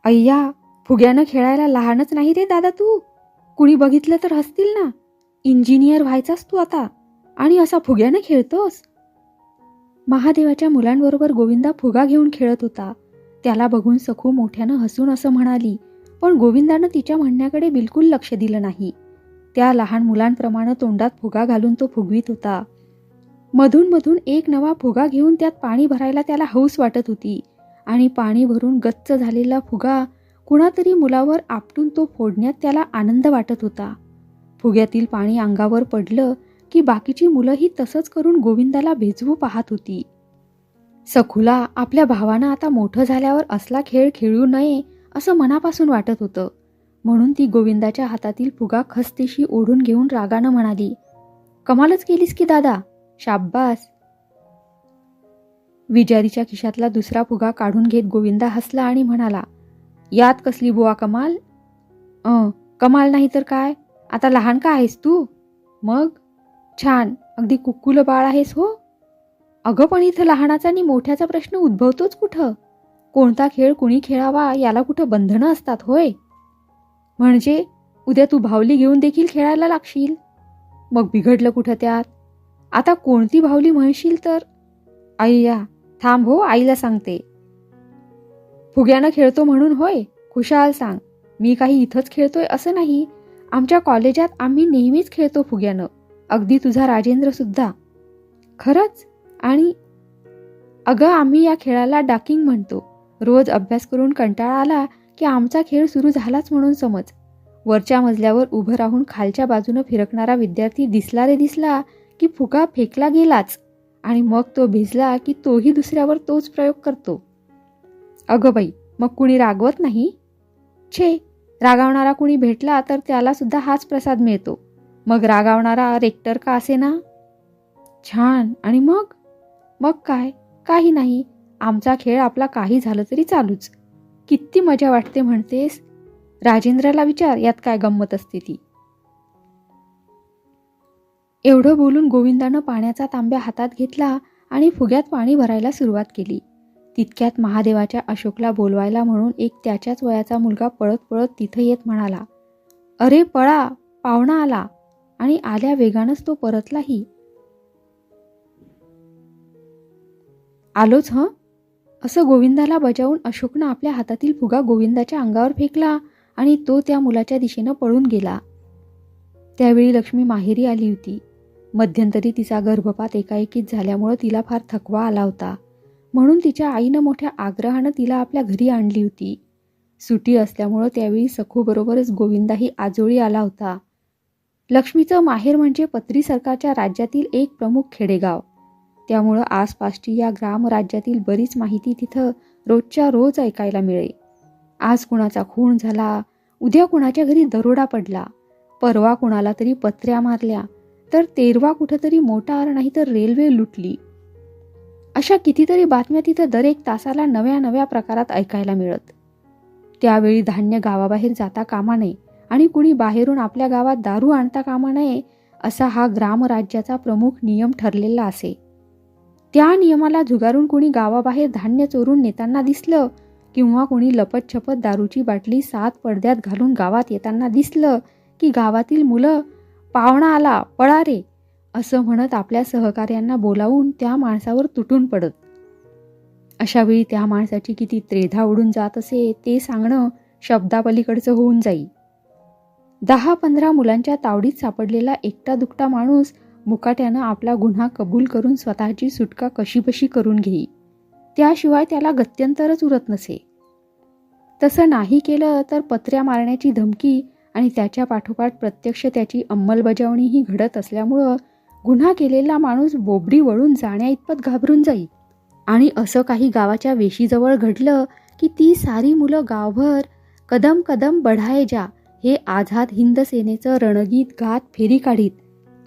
अय्या, फुग्यानं खेळायला लहानच नाही रे दादा तू. कुणी बघितलं तर हसतील ना. इंजिनियर व्हायचास तू आता आणि असा फुग्यानं खेळतोस. महादेवाच्या मुलांबरोबर गोविंदा फुगा घेऊन खेळत होता. त्याला बघून सखू मोठ्यानं हसून असं म्हणाली, पण गोविंदानं तिच्या म्हणण्याकडे बिलकुल लक्ष दिलं नाही. त्या लहान मुलांप्रमाणे तोंडात फुगा घालून तो फुगवीत होता. मधून मधून एक नवा फुगा घेऊन त्यात पाणी भरायला त्याला हौस वाटत होती आणि पाणी भरून गच्च झालेला फुगा कुणातरी मुलावर आपटून तो फोडण्यात त्याला आनंद वाटत होता. फुग्यातील पाणी अंगावर पडलं की बाकीची मुलंही तसंच करून गोविंदाला भेजवू पाहत होती. सखूला आपल्या भावानं आता मोठं झाल्यावर असला खेळ खेळू नये असं मनापासून वाटत होतं. म्हणून ती गोविंदाच्या हातातील फुगा खस्तीशी ओढून घेऊन रागानं म्हणाली, कमालच केलीस की दादा, शाब्बास. विजारीच्या खिशातला दुसरा फुगा काढून घेत गोविंदा हसला आणि म्हणाला, यात कसली बुवा कमाल? कमाल नाही तर काय, आता लहान का आहेस तू? मग छान, अगदी कुक्कुलं बाळ आहेस हो. अगं पण इथं लहानाचा आणि मोठ्याचा प्रश्न उद्भवतोच कुठं? कोणता खेळ कुणी खेळावा याला कुठं बंधनं असतात होय? म्हणजे उद्या तू भावली घेऊन देखील खेळायला लागशील, मग बिघडलं कुठं त्यात? आता कोणती भावली म्हणशील तर? अय्या, थांब हो, आईला सांगते. फुग्यानं खेळतो म्हणून होय? खुशाल सांग. मी काही इथंच खेळतोय असं नाही. आमच्या कॉलेजात आम्ही नेहमीच खेळतो फुग्यानं, अगदी तुझा राजेंद्र सुद्धा. खरंच? आणि अगं, आम्ही या खेळाला डाकिंग म्हणतो. रोज अभ्यास करून कंटाळा आला की आमचा खेळ सुरू झालाच म्हणून समज. वरच्या मजल्यावर उभं राहून खालच्या बाजूनं फिरकणारा विद्यार्थी दिसला रे दिसला की फुगा फेकला गेलाच, आणि मग तो भिजला की तोही दुसऱ्यावर तोच प्रयोग करतो. अगं बाई, मग कुणी रागवत नाही? छे, रागावणारा कुणी भेटला तर त्याला सुद्धा हाच प्रसाद मिळतो. मग रागावणारा रेक्टर का असे ना. छान. आणि मग? मग काय, काही नाही. आमचा खेळ आपला काही झालं तरी चालूच. किती मजा वाटते म्हणतेस? राजेंद्रला विचार, यात काय गंमत असते ती. एवढं बोलून गोविंदानं पाण्याचा तांब्या हातात घेतला आणि फुग्यात पाणी भरायला सुरुवात केली. तितक्यात महादेवाच्या अशोकला बोलवायला म्हणून एक त्याच्याच वयाचा मुलगा पळत पळत तिथं येत म्हणाला, अरे पळा, पाहुणा आला. आणि आल्या वेगानंच तो परतलाही. आलोच हं, असं गोविंदाला बजावून अशोकनं आपल्या हातातील फुगा गोविंदाच्या अंगावर फेकला आणि तो त्या मुलाच्या दिशेनं पळून गेला. त्यावेळी लक्ष्मी माहेरी आली होती. मध्यंतरी तिचा गर्भपात एकाएकीच झाल्यामुळं तिला फार थकवा आला होता. म्हणून तिच्या आईनं मोठ्या आग्रहानं तिला आपल्या घरी आणली होती. सुट्टी असल्यामुळं त्यावेळी सखूबरोबरच गोविंदाही आजोळी आला होता. लक्ष्मीचं माहेर म्हणजे पत्री सरकारच्या राज्यातील एक प्रमुख खेडेगाव. त्यामुळं आसपासची या ग्रामराज्यातील बरीच माहिती तिथं रोजच्या रोज ऐकायला मिळे. आज कुणाचा खून झाला, उद्या कुणाच्या घरी दरोडा पडला, परवा कुणाला तरी पत्र्या मारल्या, तर तेरवा कुठंतरी मोटार नाही तर रेल्वे लुटली. अशा कितीतरी बातम्या तिथं दर एक तासाला नव्या नव्या प्रकारात ऐकायला मिळत. त्यावेळी धान्य गावाबाहेर जाता कामा नये आणि कुणी बाहेरून आपल्या गावात दारू आणता कामा नये, असा हा ग्रामराज्याचा प्रमुख नियम ठरलेला असे. त्या नियमाला झुगारून कुणी गावाबाहेर धान्य चोरून नेताना दिसलं किंवा कुणी लपतछपत दारूची बाटली 7 पडद्यात घालून गावात येताना दिसलं की गावातील मुलं, पाहुणा आला, पळा रे, असं म्हणत आपल्या सहकार्यांना बोलावून त्या माणसावर तुटून पडत. अशावेळी त्या माणसाची किती त्रेधा उडून जात असे ते सांगणं शब्दापलीकडचं होऊन जाई. 10-15 मुलांच्या तावडीत सापडलेला एकटा दुकटा माणूस मुकाट्यानं आपला गुन्हा कबूल करून स्वतःची सुटका कशीबशी करून घेई, त्याशिवाय त्याला गत्यंतरच उरत नसे. तसं नाही केलं तर पत्र्या मारण्याची धमकी आणि त्याच्या पाठोपाठ प्रत्यक्ष त्याची अंमलबजावणीही घडत असल्यामुळं गुन्हा केलेला माणूस बोबडी वळून जाण्या इतपत घाबरून जाई. आणि असं काही गावाच्या वेशीजवळ घडलं की ती सारी मुलं गावभर कदम कदम बढाये जा हे आझाद हिंद सेनेचं रणगीत गात फेरी काढीत.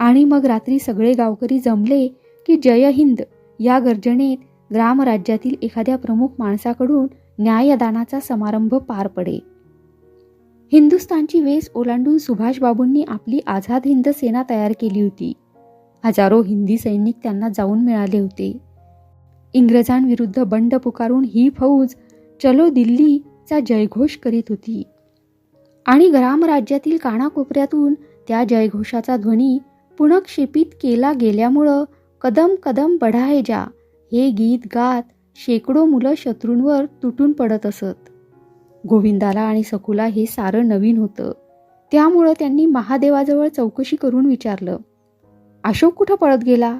आणि मग रात्री सगळे गावकरी जमले की जय हिंद या गर्जनेत ग्रामराज्यातील एखाद्या प्रमुख माणसाकडून न्यायदानाचा समारंभ पार पडे. हिंदुस्थानची वेस ओलांडून सुभाषबाबूंनी आपली आझाद हिंद सेना तयार केली होती. हजारो हिंदी सैनिक त्यांना जाऊन मिळाले होते. इंग्रजांविरुद्ध बंड पुकारून ही फौज चलो दिल्ली चा जयघोष करीत होती. आणि ग्रामराज्यातील कानाकोपऱ्यातून त्या जयघोषाचा ध्वनी पुनक्षेपित केला गेल्यामुळं कदम कदम बढा है जा हे गीत गात शेकडो मुलं शत्रूंवर तुटून पडत असत. गोविंदाला आणि सखूला हे सारं नवीन होतं. त्यामुळं त्यांनी महादेवाजवळ चौकशी करून विचारलं, अशोक कुठं पळत गेला?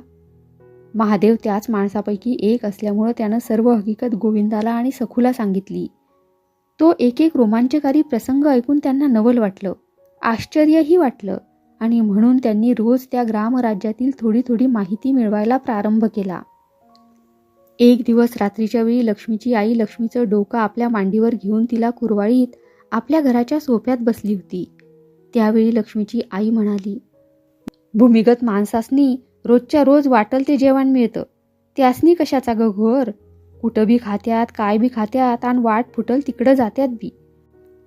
महादेव त्याच माणसापैकी एक असल्यामुळं त्यानं सर्व हकीकत गोविंदाला आणि सखूला सांगितली. तो एक एक रोमांचकारी प्रसंग ऐकून त्यांना नवल वाटलं, आश्चर्यही वाटलं आणि म्हणून त्यांनी रोज त्या ग्रामराज्यातील थोडी थोडी माहिती मिळवायला प्रारंभ केला. एक दिवस रात्रीच्या वेळी लक्ष्मीची आई लक्ष्मीचं डोकं आपल्या मांडीवर घेऊन तिला कुरवाळीत आपल्या घराच्या सोफ्यात बसली होती. त्यावेळी लक्ष्मीची आई म्हणाली, भूमिगत माणसासनी रोजच्या रोज वाटल ते जेवण मिळतं, त्यासनी कशाचा ग घोर? कुठं बी खात्यात, काय बी खात्यात आणि वाट फुटल तिकडं जात्यात बी.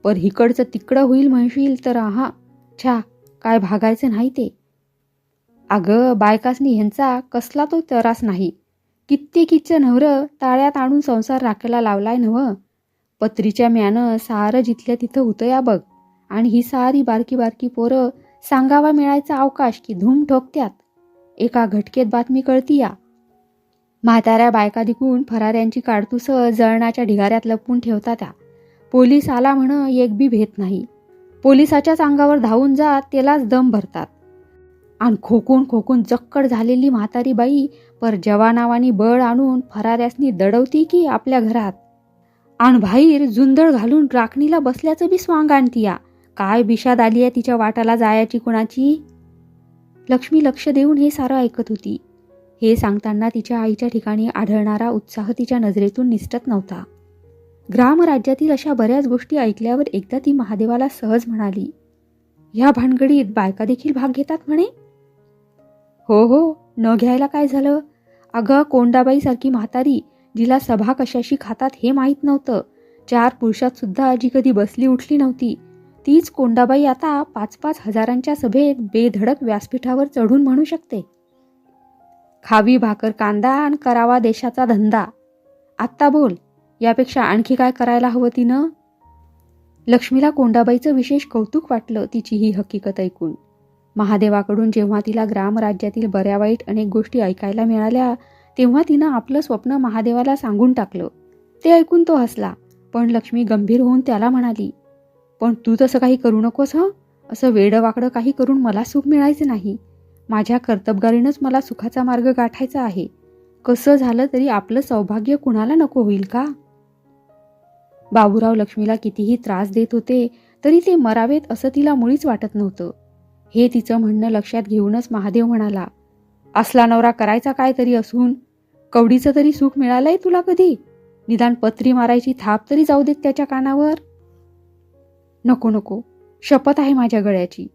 पर हिकडचं तिकडं होईल म्हणशील तर आहा छा काय भागायचं नाही ते. अगं बायकासनी ह्यांचा कसला तो तरास नाही. कित्येकीचं नवरं ताळ्यात आणून संसार राखायला लावलाय नव्ह. पत्रीच्या म्यानं सारं जिथल्या तिथं होतं या बघ. आणि ही सारी बारकी बारकी पोरं सांगावा मिळायचा अवकाश की धूम ठोकत्यात. एका घटकेत बातमी कळती या. म्हाताऱ्या बायका दिकून फराऱ्यांची काडतूस जळणाच्या ढिगाऱ्यात लपवून ठेवता त्या. पोलीस आला म्हण एक बी भेट नाही. पोलिसाच्याच अंगावर धावून जात त्यालाच दम भरतात. आणि खोकून खोकून जक्कड झालेली म्हातारी बाई पर जवानावानी बळ आणून फराऱ्यासनी दडवती की आपल्या घरात. आणि बाहेर जुंदळ घालून राखणीला बसल्याचं बी स्वांग आणतीया. काय बिशाद आली आहे तिच्या वाटाला जायची कुणाची? लक्ष्मी लक्ष देऊन हे सारं ऐकत होती. हे सांगताना तिच्या आईच्या ठिकाणी आढळणारा उत्साह तिच्या नजरेतून निसटत नव्हता. ग्रामराज्यातील अशा बऱ्याच गोष्टी ऐकल्यावर एकदा ती महादेवाला सहज म्हणाली, ह्या भानगडीत बायका देखील भाग घेतात म्हणे? हो हो, न घ्यायला काय झालं? अगं कोंडाबाई सारखी म्हातारी जिला सभा कशाशी खातात हे माहीत नव्हतं, 4 पुरुषात सुद्धा जी कधी बसली उठली नव्हती, तीच कोंडाबाई आता 5-5 हजारांच्या सभेत बेधडक व्यासपीठावर चढून म्हणू शकते, खावी भाकर कांदा आणि करावा देशाचा धंदा. आत्ता बोल, यापेक्षा आणखी काय करायला हवं तिनं? लक्ष्मीला कोंडाबाईचं विशेष कौतुक वाटलं तिची ही हकीकत ऐकून. महादेवाकडून जेव्हा तिला ग्रामराज्यातील बऱ्या वाईट अनेक गोष्टी ऐकायला मिळाल्या तेव्हा तिनं आपलं स्वप्न महादेवाला सांगून टाकलं. ते ऐकून तो हसला, पण लक्ष्मी गंभीर होऊन त्याला म्हणाली, पण तू तसं काही करू नकोस हं. असं वेडवाकडं काही करून मला सुख मिळायचं नाही. माझ्या कर्तबगारीनंच मला सुखाचा मार्ग गाठायचा आहे. कसं झालं तरी आपलं सौभाग्य कुणाला नको होईल का? बाबूराव लक्ष्मीला कितीही त्रास देत होते तरी ते मरावेत असं तिला मुळीच वाटत नव्हतं. हे तिचं म्हणणं लक्षात घेऊनच महादेव म्हणाला, असला नवरा करायचा काय तरी असून? कवडीचं तरी सुख मिळालंय तुला कधी? निदान पत्री मारायची थाप तरी जाऊ देत त्याच्या कानावर. नको नको, शपथ आहे माझ्या गळ्याची.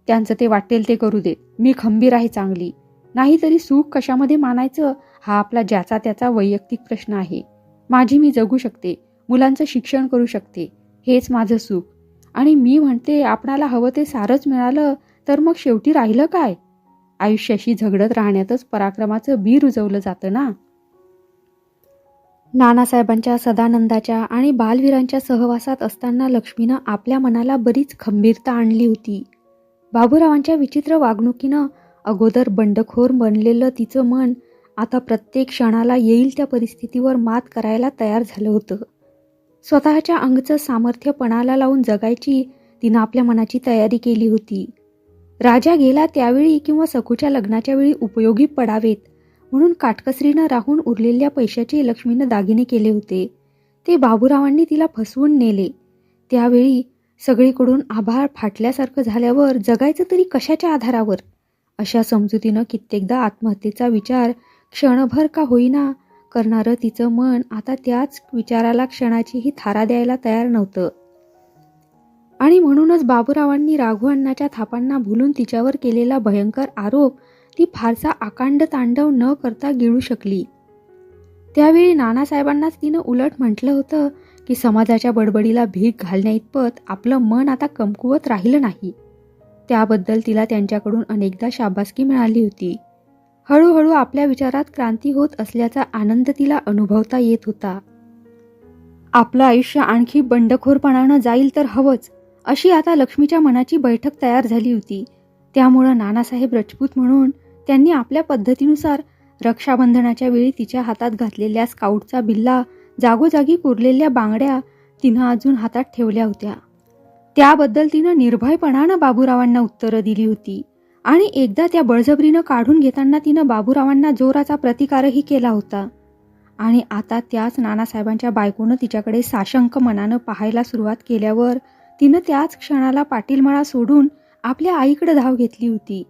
त्यांचं ते वाटेल ते करू देत, मी खंबीर आहे चांगली. नाहीतरी सुख कशामध्ये मानायचं हा आपला ज्याचा त्याचा वैयक्तिक प्रश्न आहे. माझी मी जगू शकते, मुलांचं शिक्षण करू शकते, हेच माझं सुख. आणि मी म्हणते आपणाला हवं ते सारंच मिळालं तर मग शेवटी राहिलं काय? आयुष्याशी झगडत राहण्यातच पराक्रमाचं बी रुजवलं जातं ना. नानासाहेबांच्या, सदानंदाच्या आणि बालवीरांच्या सहवासात असताना लक्ष्मीनं आपल्या मनाला बरीच खंबीरता आणली होती. बाबूरावांच्या विचित्र वागणुकीनं अगोदर बंडखोर बनलेलं तिचं मन आता प्रत्येक क्षणाला येईल त्या परिस्थितीवर मात करायला तयार झालं होतं. स्वतःच्या अंगचं सामर्थ्य पणाला लावून जगायची तिनं आपल्या मनाची तयारी केली होती. राजा गेला त्यावेळी किंवा सखूच्या लग्नाच्या वेळी उपयोगी पडावेत म्हणून काटकसरीनं राहून उरलेल्या पैशाचे लक्ष्मीनं दागिने केले होते. ते बाबूरावांनी तिला फसवून नेले. त्यावेळी सगळीकडून आभाळ फाटल्यासारखं झाल्यावर जगायचं तरी कशाच्या आधारावर? अशा समजुतीनं कित्येकदा आत्महत्येचा विचार क्षणभर का होईना करणारं तिचं मन आता त्याच विचाराला क्षणाचीही थारा द्यायला तयार नव्हतं. आणि म्हणूनच बाबूरावांनी राघुअण्णाच्या थापांना भुलून तिच्यावर केलेला भयंकर आरोप ती फारसा आकांड तांडव न करता गिळू शकली. त्यावेळी नानासाहेबांनाच तिनं उलट म्हटलं होतं की समाजाच्या बडबडीला भीक घालण्याइतपत आपलं मन आता कमकुवत राहिलं नाही. त्याबद्दल तिला त्यांच्याकडून अनेकदा शाबासकी मिळाली होती. हळूहळू आपल्या विचारात क्रांती होत असल्याचा आनंद तिला अनुभवता येत होता. आपलं आयुष्य आणखी बंडखोरपणानं जाईल तर हवंच, अशी आता लक्ष्मीच्या मनाची बैठक तयार झाली होती. त्यामुळं नानासाहेब राजपूत म्हणून त्यांनी आपल्या पद्धतीनुसार रक्षाबंधनाच्या वेळी तिच्या हातात घातलेल्या स्काउटचा बिल्ला, जागोजागी कोरलेल्या बांगड्या तिनं अजून हातात ठेवल्या होत्या. त्याबद्दल तिनं निर्भयपणानं बाबूरावांना उत्तरं दिली होती आणि एकदा त्या बळजबरीनं काढून घेताना तिनं बाबूरावांना जोराचा प्रतिकारही केला होता. आणि आता त्याच नानासाहेबांच्या बायकोनं तिच्याकडे साशंक मनानं पाहायला सुरुवात केल्यावर तिनं त्याच क्षणाला पाटीलमाळा सोडून आपल्या आईकडे धाव घेतली होती.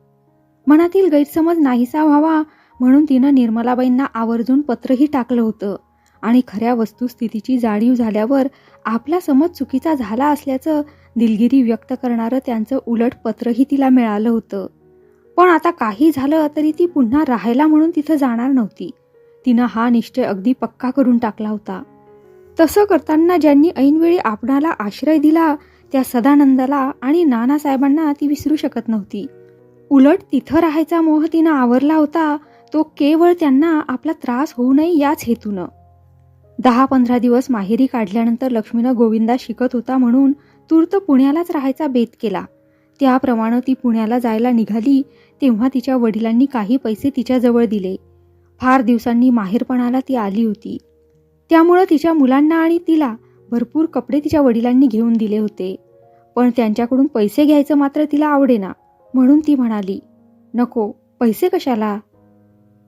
मनातील गैरसमज नाहीसा व्हावा म्हणून तिनं निर्मलाबाईंना आवर्जून पत्रही टाकलं होतं आणि खऱ्या वस्तुस्थितीची जाणीव झाल्यावर आपला समज चुकीचा झाला असल्याचं दिलगिरी व्यक्त करणारं त्यांचं उलट पत्रही तिला मिळालं होतं. पण आता काही झालं तरी ती पुन्हा राहायला म्हणून तिथं जाणार नव्हती. तिनं हा निश्चय अगदी पक्का करून टाकला होता. तसं करताना ज्यांनी ऐनवेळी आपणाला आश्रय दिला त्या सदानंदाला आणि नानासाहेबांना ती विसरू शकत नव्हती. उलट तिथं राहायचा मोह तिनं आवरला होता, तो केवळ त्यांना आपला त्रास होऊ नये याच हेतूनं. 10-15 दिवस माहेरी काढल्यानंतर लक्ष्मीनं गोविंदा शिकत होता म्हणून तूर्त पुण्यालाच राहायचा बेत केला. त्याप्रमाणे ती पुण्याला जायला निघाली तेव्हा तिच्या वडिलांनी काही पैसे तिच्याजवळ दिले. फार दिवसांनी माहेरपणाला ती आली होती. त्यामुळं तिच्या मुलांना आणि तिला भरपूर कपडे तिच्या वडिलांनी घेऊन दिले होते. पण त्यांच्याकडून पैसे घ्यायचं मात्र तिला आवडेना, म्हणून ती म्हणाली, नको, पैसे कशाला.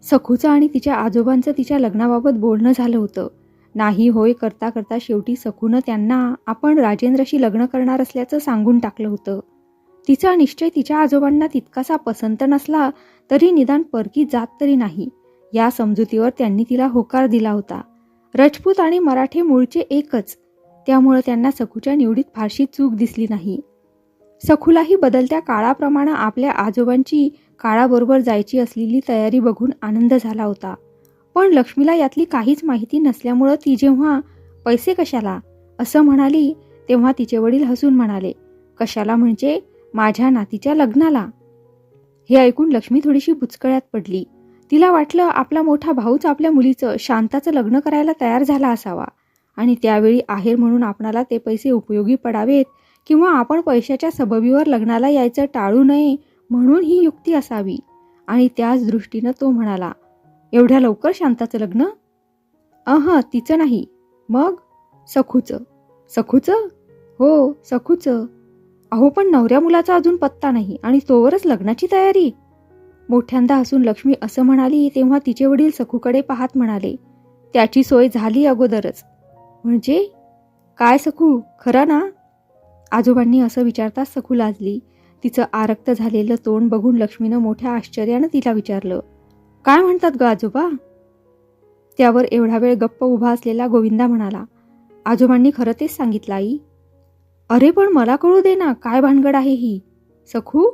सखूचं आणि तिच्या आजोबांचं तिच्या लग्नाबाबत बोलणं झालं होतं. नाही होय करता करता शेवटी सखूनं त्यांना आपण राजेंद्रशी लग्न करणार असल्याचं सांगून टाकलं होतं. तिचा निश्चय तिच्या आजोबांना तितकासा पसंत नसला तरी निदान परकी जात तरी नाही या समजुतीवर त्यांनी तिला होकार दिला होता. राजपूत आणि मराठे मूळचे एकच, त्यामुळं त्यांना सखूच्या निवडीत फारशी चूक दिसली नाही. सखूलाही बदलत्या काळाप्रमाणे आपल्या आजोबांची काळाबरोबर जायची असलेली तयारी बघून आनंद झाला होता. पण लक्ष्मीला यातली काहीच माहिती नसल्यामुळं ती जेव्हा पैसे कशाला असं म्हणाली तेव्हा तिचे वडील हसून म्हणाले, कशाला म्हणजे माझ्या नातीच्या लग्नाला. हे ऐकून लक्ष्मी थोडीशी बुचकळ्यात पडली. तिला वाटलं आपला मोठा भाऊच आपल्या मुलीचं, शांताचं लग्न करायला तयार झाला असावा आणि त्यावेळी आहेर म्हणून आपणाला ते पैसे उपयोगी पडावेत किंवा आपण पैशाच्या सबबीवर लग्नाला यायचं टाळू नये म्हणून ही युक्ती असावी. आणि त्याच दृष्टीनं तो म्हणाला, एवढ्या लवकर शांताचं लग्न? तिचं नाही. मग सखूचं. सखूचं? हो, सखूचं. अहो, पण नवऱ्या मुलाचा अजून पत्ता नाही आणि तोवरच लग्नाची तयारी. मोठ्यांदा हसून लक्ष्मी असं म्हणाली तेव्हा तिचे वडील सखूकडे पाहत म्हणाले, त्याची सोय झाली अगोदरच. म्हणजे काय सखू, खरं ना? आजोबांनी असं विचारताच सखू लाजली. तिचं आरक्त झालेलं तोंड बघून लक्ष्मीनं मोठ्या आश्चर्यानं तिला विचारलं, काय म्हणतात ग आजोबा? त्यावर एवढा वेळ गप्प उभा असलेला गोविंदा म्हणाला, आजोबांनी खरं तेच सांगितलं आई. अरे पण मला कळू दे ना, काय भानगड आहे ही? सखू?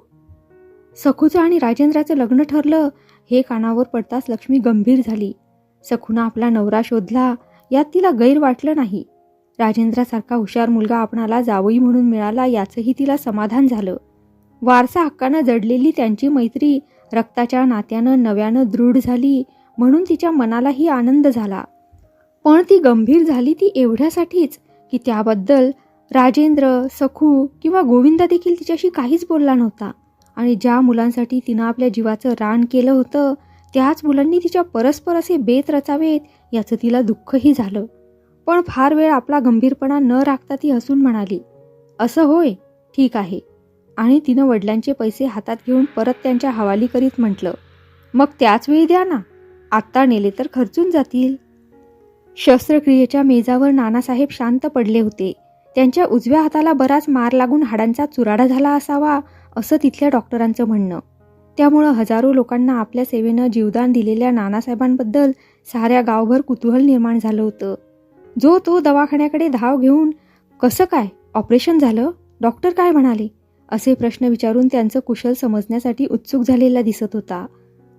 सखूचं आणि राजेंद्राचं लग्न ठरलं हे कानावर पडताच लक्ष्मी गंभीर झाली. सखूनं आपला नवरा शोधला यात तिला गैर वाटलं नाही. राजेंद्रासारखा हुशार मुलगा आपणाला जावई म्हणून मिळाला याचंही तिला समाधान झालं. वारसा हक्कानं जडलेली त्यांची मैत्री रक्ताच्या नात्यानं नव्यानं दृढ झाली म्हणून तिच्या मनालाही आनंद झाला. पण ती गंभीर झाली ती एवढ्यासाठीच की त्याबद्दल राजेंद्र, सखू किंवा गोविंदा देखील तिच्याशी काहीच बोलला नव्हता. आणि ज्या मुलांसाठी तिनं आपल्या जीवाचं रान केलं होतं त्याच मुलांनी तिच्या परस्पर असे बेत रचावेत याचं तिला दुःखही झालं. पण फार वेळ आपला गंभीरपणा न राखता ती हसून म्हणाली, असं होय, ठीक आहे. आणि तिनं वडिलांचे पैसे हातात घेऊन परत त्यांच्या हवाली करीत म्हटलं, मग त्याच वेळी द्या ना, आत्ता नेले तर खर्चून जातील. शस्त्रक्रियेच्या मेजावर नानासाहेब शांत पडले होते. त्यांच्या उजव्या हाताला बराच मार लागून हाडांचा चुराडा झाला असावा असं तिथल्या डॉक्टरांचं म्हणणं. त्यामुळं हजारो लोकांना आपल्या सेवेनं जीवदान दिलेल्या नानासाहेबांबद्दल साऱ्या गावभर कुतूहल निर्माण झालं होतं. जो तो दवाखान्याकडे धाव घेऊन, कसं काय, ऑपरेशन झालं, डॉक्टर काय म्हणाले, असे प्रश्न विचारून त्यांचं कुशल समजण्यासाठी उत्सुक झालेला दिसत होता.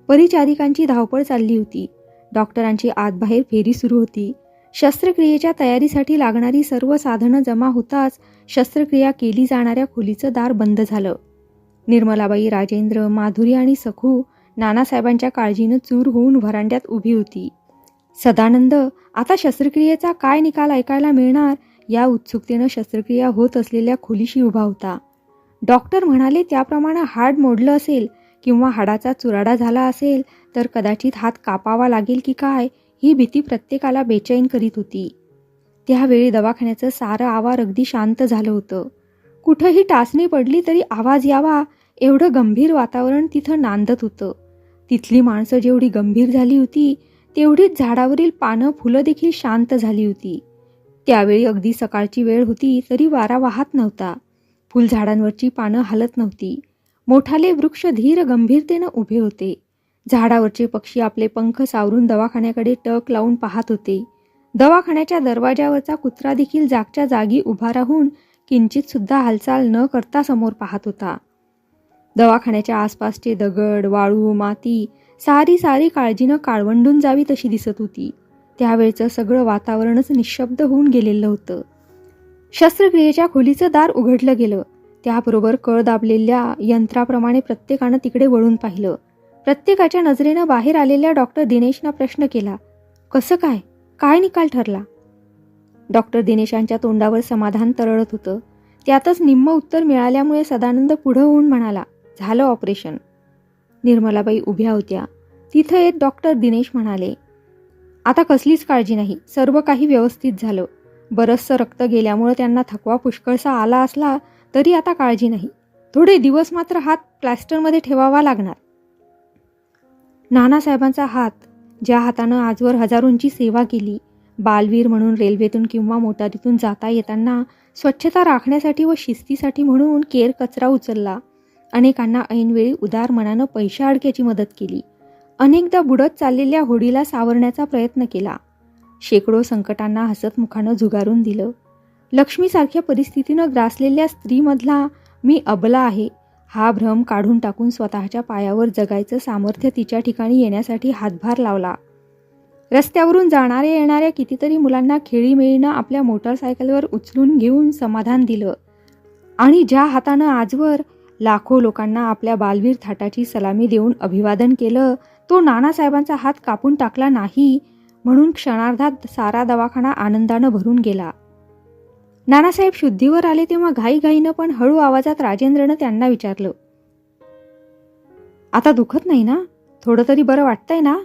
परिचारिकांची धावपळ चालली होती. डॉक्टरांची आतबाहेर फेरी सुरू होती. शस्त्रक्रियेच्या तयारीसाठी लागणारी सर्व साधनं जमा होताच शस्त्रक्रिया केली जाणाऱ्या खोलीचं दार बंद झालं. निर्मलाबाई, राजेंद्र, माधुरी आणि सखू नानासाहेबांच्या काळजीनं चूर होऊन व्हरांड्यात उभी होती. सदानंद आता शस्त्रक्रियेचा काय निकाल ऐकायला मिळणार या उत्सुकतेनं शस्त्रक्रिया होत असलेल्या खोलीशी उभा होता. डॉक्टर म्हणाले त्याप्रमाणे हाड मोडलं असेल किंवा हाडाचा चुराडा झाला असेल तर कदाचित हात कापावा लागेल की काय ही भीती प्रत्येकाला बेचैन करीत होती. त्यावेळी दवाखान्याचं सारं आवार अगदी शांत झालं होतं. कुठंही टाचणी पडली तरी आवाज यावा एवढं गंभीर वातावरण तिथं नांदत होतं. तिथली माणसं जेवढी गंभीर झाली होती तेवढीच झाडावरील पानं फुलं देखील शांत झाली होती. त्यावेळी अगदी सकाळची वेळ होती तरी वारा वाहत नव्हता. फुलझाडांवरची पानं हलत नव्हती. मोठाले वृक्ष धीर गंभीरतेनं उभे होते. झाडावरचे पक्षी आपले पंख सावरून दवाखान्याकडे टक लावून पाहत होते. दवाखान्याच्या दरवाजावरचा कुत्रा देखील जागच्या जागी उभा राहून किंचित सुद्धा हालचाल न करता समोर पाहत होता. दवाखान्याच्या आसपासचे दगड, वाळू, माती सारी काळजीनं काळवंडून जावी तशी दिसत होती. त्यावेळचं सगळं वातावरणच निशब्द होऊन गेलेलं होतं. शस्त्रक्रियेच्या खोलीचं दार उघडलं गेलं. त्याबरोबर कळ दाबलेल्या यंत्राप्रमाणे प्रत्येकानं तिकडे वळून पाहिलं. प्रत्येकाच्या नजरेनं बाहेर आलेल्या डॉक्टर दिनेशना प्रश्न केला, कसं काय? काय निकाल ठरला? डॉक्टर दिनेशांच्या तोंडावर समाधान तरळत होतं. त्यातच निम्म उत्तर मिळाल्यामुळे सदानंद पुढं होऊन म्हणाला, झालं ऑपरेशन. निर्मलाबाई उभ्या होत्या. तिथं येत डॉक्टर दिनेश म्हणाले, आता कसलीच काळजी नाही, सर्व काही व्यवस्थित झालं. बरंचसं रक्त गेल्यामुळे त्यांना थकवा पुष्कळसा आला असला तरी आता काळजी नाही. थोडे दिवस मात्र हात प्लॅस्टरमध्ये ठेवावा लागणार. नानासाहेबांचा हात, ज्या हातानं आजवर हजारोंची सेवा केली, बालवीर म्हणून रेल्वेतून किंवा मोटारीतून जाता येताना स्वच्छता राखण्यासाठी व शिस्तीसाठी म्हणून केर कचरा उचलला, अनेकांना ऐनवेळी उदार मनानं पैशा अडक्याची मदत केली, अनेकदा बुडत चाललेल्या होडीला सावरण्याचा प्रयत्न केला, शेकडो संकटांना हसत मुखानं झुगारून दिलं. लक्ष्मीसारख्या परिस्थितीनं ग्रासलेल्या स्त्रीमधला मी अबला आहे हा भ्रम काढून टाकून स्वतःच्या पायावर जगायचं सामर्थ्य तिच्या ठिकाणी येण्यासाठी हातभार लावला. रस्त्यावरून जाणाऱ्या येणाऱ्या कितीतरी मुलांना खेळीमेळीनं आपल्या मोटरसायकलवर उचलून घेऊन समाधान दिलं. आणि ज्या हातानं आजवर लाखो लोकांना आपल्या बालवीर थाटाची सलामी देऊन अभिवादन केलं, तो नानासाहेबांचा हात कापून टाकला नाही म्हणून क्षणार्धात सारा दवाखाना आनंदानं भरून गेला. नानासाहेब शुद्धीवर आले तेव्हा घाईघाईनं पण हळू आवाजात राजेंद्रनं त्यांना विचारलं, आता दुखत नाही ना? थोडं तरी बरं वाटतंय ना?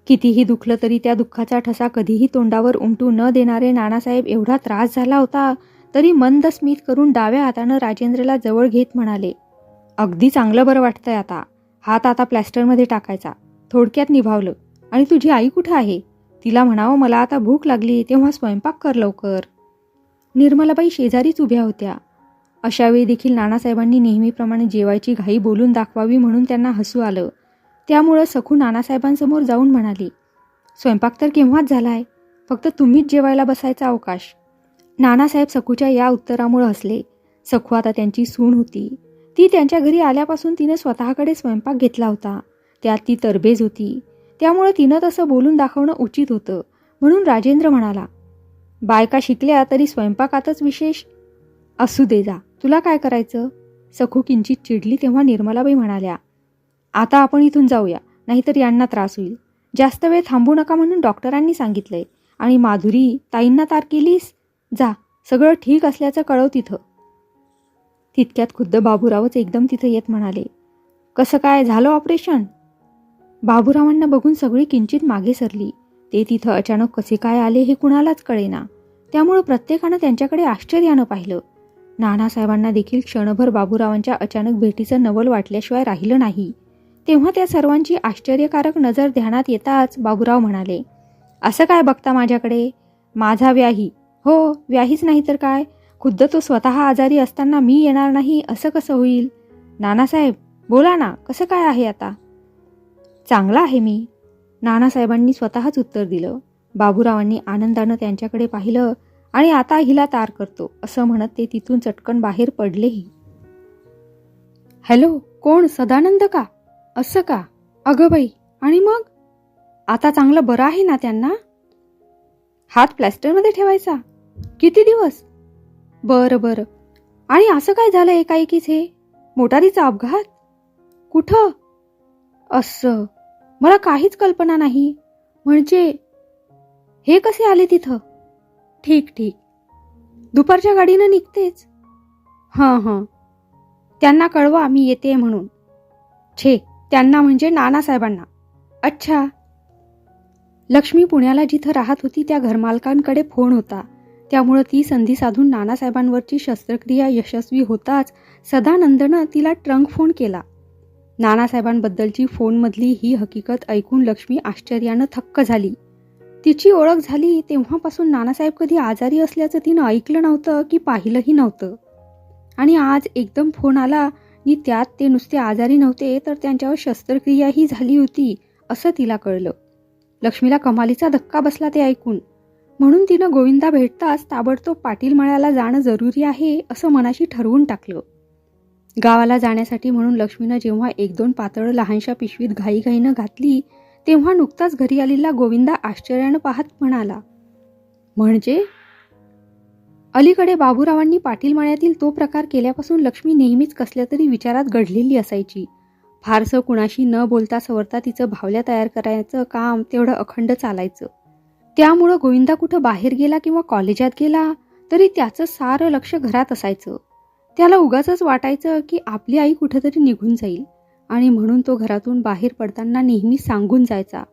कितीही दुखलं तरी त्या दुःखाचा ठसा कधीही तोंडावर उमटू न देणारे नानासाहेब एवढा त्रास झाला होता तरी मंद स्मित करून डाव्या हातानं राजेंद्रला जवळ घेत म्हणाले, अगदी चांगलं बरं वाटतंय आता. हात आता प्लॅस्टरमध्ये टाकायचा. थोडक्यात निभावलं. आणि तुझी आई कुठं आहे? तिला म्हणावं मला आता भूक लागली, तेव्हा स्वयंपाक कर लवकर. निर्मलाबाई शेजारीच उभ्या होत्या. अशावेळी देखील नानासाहेबांनी नेहमीप्रमाणे जेवायची घाई बोलून दाखवावी म्हणून त्यांना हसू आलं. त्यामुळं सखू नानासाहेबांसमोर जाऊन म्हणाली, स्वयंपाक तर केव्हाच झालाय, फक्त तुम्हीच जेवायला बसायचा अवकाश. नानासाहेब सखूच्या या उत्तरामुळे हसले. सखू आता त्यांची सून होती. ती त्यांच्या घरी आल्यापासून तिने स्वतःकडे स्वयंपाक घेतला होता. त्यात ती तरबेज होती. त्यामुळे तिनं तसं बोलून दाखवणं उचित होतं. म्हणून राजेंद्र म्हणाला, बायका शिकल्या तरी स्वयंपाकातच विशेष. असू दे जा, तुला काय करायचं? सखू किंचित चिडली तेव्हा निर्मलाबाई म्हणाल्या, आता आपण इथून जाऊया, नाहीतर यांना त्रास होईल. जास्त वेळ थांबू नका म्हणून डॉक्टरांनी सांगितलंय. आणि माधुरी ताईंना तार केलीस? जा, सगळं ठीक असल्याचं कळव तिथं. तितक्यात खुद्द बाबूरावच एकदम तिथं येत म्हणाले, कसं काय झालं ऑपरेशन? बाबूरावांना बघून सगळी किंचित मागे सरली. ते तिथं अचानक कसे काय आले हे कुणालाच कळेना. त्यामुळं प्रत्येकानं त्यांच्याकडे आश्चर्यानं पाहिलं. नानासाहेबांना देखील क्षणभर बाबूरावांच्या अचानक भेटीचं नवल वाटल्याशिवाय राहिलं नाही. तेव्हा त्या सर्वांची आश्चर्यकारक नजर ध्यानात येताच बाबूराव म्हणाले, असं काय बघता माझ्याकडे? माझा व्याही? हो, व्याहीच नाही तर काय. खुद्द तो स्वतः आजारी असताना मी येणार नाही असं कसं होईल? नानासाहेब बोला ना, कसं काय आहे आता? चांगला आहे मी. नानासाहेबांनी स्वतःच उत्तर दिलं. बाबूरावांनी आनंदानं त्यांच्याकडे पाहिलं आणि आता हिला तार करतो असं म्हणत ते तिथून चटकन बाहेर पडलेही. हॅलो, कोण? सदानंद का? असं का? अगं बाई, आणि मग? आता चांगलं बरं आहे ना त्यांना? हात प्लॅस्टरमध्ये ठेवायचा? किती दिवस? बरं. आणि असं काय झालं एकाएकीच हे? मोटारीचा अपघात? कुठं? असं. मला काहीच कल्पना नाही. म्हणजे हे कसे आले तिथं? ठीक ठीक, दुपारच्या गाडीनं निघतेच. हां, त्यांना कळवा मी येते म्हणून. छे, त्यांना म्हणजे नानासाहेबांना. अच्छा. लक्ष्मी पुण्याला जिथं राहत होती त्या घरमालकांकडे फोन होता, त्यामुळं ती संधी साधून नानासाहेबांवरची शस्त्रक्रिया यशस्वी होताच सदानंदनं तिला ट्रंक फोन केला. नानासाहेबांबद्दलची फोनमधली ही हकीकत ऐकून लक्ष्मी आश्चर्यानं थक्क झाली. तिची ओळख झाली तेव्हापासून नानासाहेब कधी आजारी असल्याचं तिनं ऐकलं नव्हतं की पाहिलंही नव्हतं. आणि आज एकदम फोन आला आणि त्यात ते नुसते आजारी नव्हते तर त्यांच्यावर शस्त्रक्रियाही झाली होती असं तिला कळलं. लक्ष्मीला कमालीचा धक्का बसला ते ऐकून. म्हणून तिनं गोविंदा भेटताच ताबडतोब पाटील मळ्याला जाणं जरुरी आहे असं मनाशी ठरवून टाकलं. गावाला जाण्यासाठी म्हणून लक्ष्मीनं जेव्हा 1-2 पातळं लहानशा पिशवीत घाईघाईनं घातली तेव्हा नुकताच घरी आलेला गोविंदा आश्चर्यानं पाहत म्हणाला, म्हणजे? अलीकडे बाबूरावांनी पाटील मळ्यातील तो प्रकार केल्यापासून लक्ष्मी नेहमीच कसल्या तरी विचारात गढलेली असायची. फारसं कुणाशी न बोलता सवरता तिचं भावल्या तयार करायचं काम तेवढं अखंड चालायचं. त्यामुळं गोविंदा कुठं बाहेर गेला किंवा कॉलेजात गेला तरी त्याचं सारं लक्ष घरात असायचं. त्याला उगाचच वाटायचं की आपली आई कुठंतरी निघून जाईल आणि म्हणून तो घरातून बाहेर पडताना नेहमी सांगून जायचा,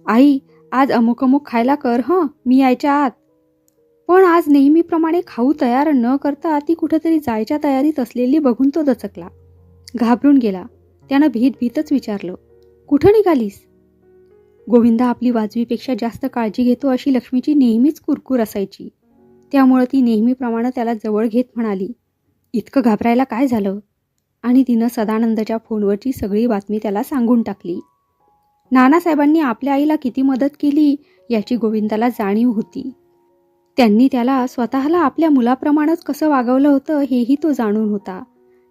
आई आज अमुक अमुक खायला कर हं, मी यायच्या आत. पण आज नेहमीप्रमाणे खाऊ तयार न करता ती कुठंतरी जायच्या तयारीत असलेली बघून तो दचकला. घाबरून गेला. त्यानं भीतच विचारलं, कुठं निघालीस? गोविंदा आपली वाजवीपेक्षा जास्त काळजी घेतो अशी लक्ष्मीची नेहमीच कुरकुर असायची. त्यामुळं ती नेहमीप्रमाणे त्याला जवळ घेत म्हणाली, इतकं घाबरायला काय झालं? आणि तिनं सदानंदच्या फोनवरची सगळी बातमी त्याला सांगून टाकली. नानासाहेबांनी आपल्या आईला किती मदत केली याची गोविंदाला जाणीव होती. त्यांनी त्याला स्वतःला आपल्या मुलाप्रमाणेच कसं वागवलं होतं हेही तो जाणून होता.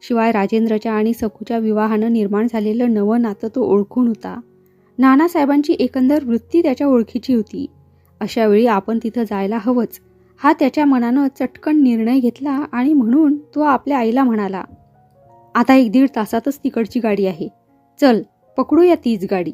शिवाय राजेंद्रच्या आणि सखूच्या विवाहानं निर्माण झालेलं नवं नातं तो ओळखून होता. नानासाहेबांची एकंदर वृत्ती त्याच्या ओळखीची होती. अशा वेळी आपण तिथं जायला हवंच हा त्याच्या मनानं चटकन निर्णय घेतला आणि म्हणून तो आपल्या आईला म्हणाला, आता 1-1.5 तासातच तिकडची गाडी आहे, चल पकडूया तीच गाडी.